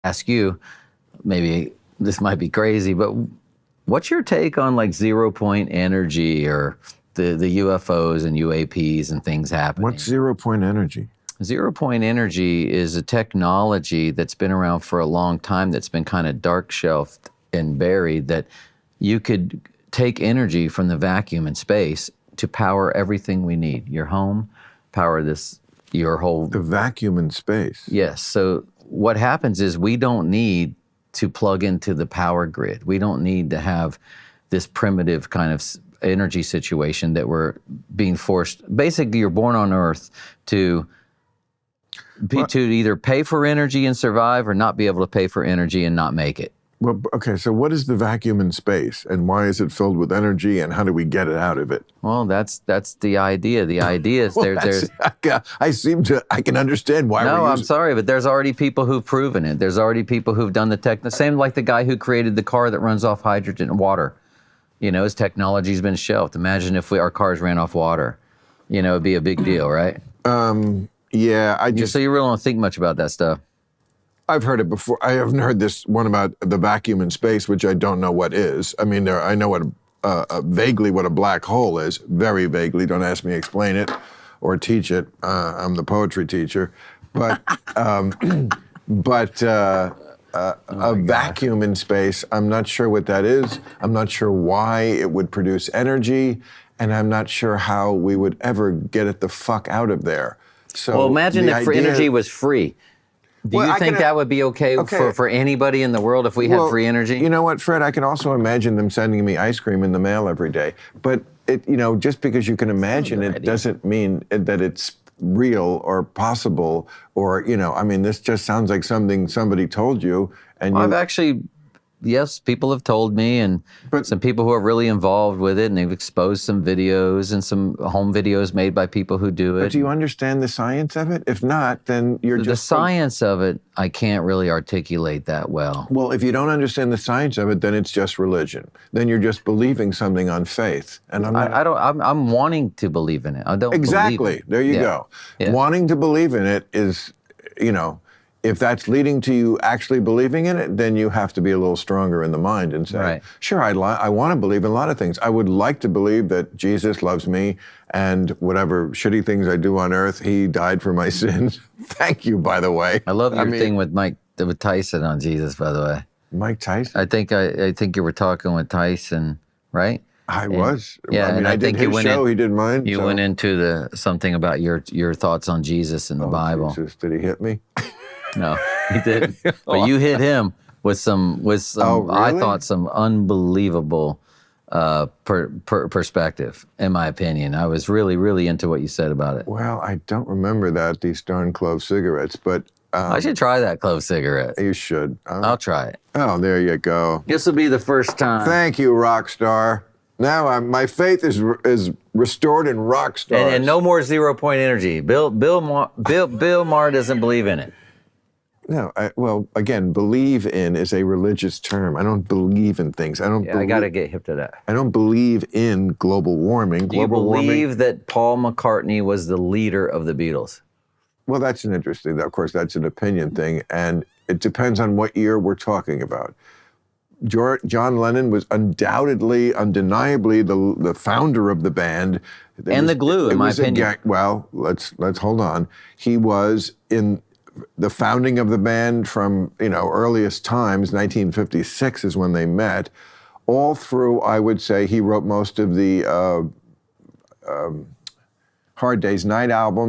ask you, maybe this might be crazy, but what's your take on like 0 point energy or the UFOs and UAPs and things happening? What's 0 point energy? 0 point energy is a technology that's been around for a long time that's been kind of dark shelved and buried, that you could take energy from the vacuum in space to power everything we need. Your home, power your whole... The vacuum in space? Yes. So what happens is we don't need to plug into the power grid. We don't need to have this primitive kind of energy situation that we're being forced. Basically, you're born on Earth to either pay for energy and survive, or not be able to pay for energy and not make it. Well, okay, so what is the vacuum in space, and why is it filled with energy, and how do we get it out of it? Well, that's the idea. The idea is there's... I can understand why No, I'm sorry, but there's already people who've proven it. There's already people who've done the same like the guy who created the car that runs off hydrogen and water. You know, his technology's been shelved. Imagine if our cars ran off water. You know, it'd be a big deal, right? Yeah, So you really don't think much about that stuff? I've heard it before. I haven't heard this one about the vacuum in space, which I don't know what is. I mean, I know vaguely what a black hole is, very vaguely. Don't ask me to explain it or teach it. I'm the poetry teacher. But, a vacuum in space, I'm not sure what that is. I'm not sure why it would produce energy, and I'm not sure how we would ever get it the fuck out of there. So well, imagine if energy was free. Do you think that would be okay. For anybody in the world if we had free energy? You know what, Fred? I can also imagine them sending me ice cream in the mail every day. But just because you can imagine it doesn't mean that it's real or possible, or I mean, this just sounds like something somebody told you. And I've actually. Yes, people have told me, and some people who are really involved with it, and they've exposed some videos and some home videos made by people who do it. But do you understand the science of it? If not, then you're just... The science of it, I can't really articulate that well. Well, if you don't understand the science of it, then it's just religion. Then you're just believing something on faith. And I'm wanting to believe in it. I don't Exactly. Believe it. There you go. Yeah. Wanting to believe in it is, if that's leading to you actually believing in it, then you have to be a little stronger in the mind and say, sure, I want to believe in a lot of things. I would like to believe that Jesus loves me, and whatever shitty things I do on earth, he died for my sins. Thank you, by the way. I love your thing with Tyson on Jesus, by the way. Mike Tyson? I think you were talking with Tyson, right? I was. Yeah, I mean, I did his show, he did mine. You went into something about your thoughts on Jesus in the Bible. Jesus, did he hit me? No, he didn't. But you hit him with some really? I thought, some unbelievable perspective, in my opinion. I was really, really into what you said about it. Well, I don't remember that, these darn clove cigarettes, but... I should try that clove cigarette. You should. I'll try it. Oh, there you go. This will be the first time. Thank you, rock star. Now my faith is restored in rock stars. And no more 0 point energy. Bill Maher doesn't believe in it. No, well, again, believe in is a religious term. I don't believe in things. I got to get hip to that. I don't believe in global warming. Do you believe that Paul McCartney was the leader of the Beatles? Well, that's an interesting, of course, that's an opinion thing, and it depends on what year we're talking about. John Lennon was undoubtedly, undeniably the founder of the band. The glue, in my opinion. Well, let's hold on. He was in the founding of the band from, earliest times. 1956 is when they met. All through, I would say, he wrote most of the Hard Day's Night album.